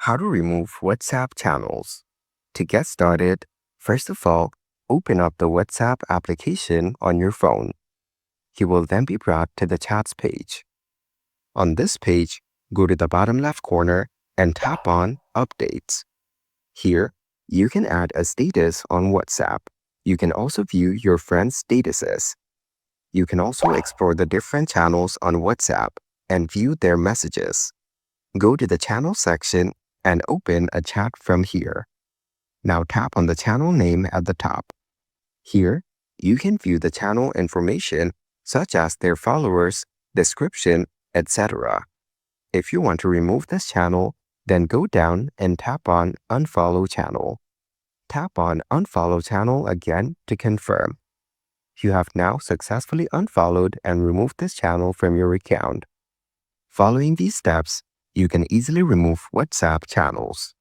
How to remove WhatsApp channels. To get started, first of all, open up the WhatsApp application on your phone. You will then be brought to the chats page. On this page, go to the bottom left corner and tap on Updates. Here, you can add a status on WhatsApp. You can also view your friends' statuses. You can also explore the different channels on WhatsApp and view their messages. Go to the channel section and open a chat from here. Now tap on the channel name at the top. Here, you can view the channel information such as their followers, description, etc. If you want to remove this channel, then go down and tap on Unfollow Channel. Tap on Unfollow Channel again to confirm. You have now successfully unfollowed and removed this channel from your account. Following these steps, you can easily remove WhatsApp channels.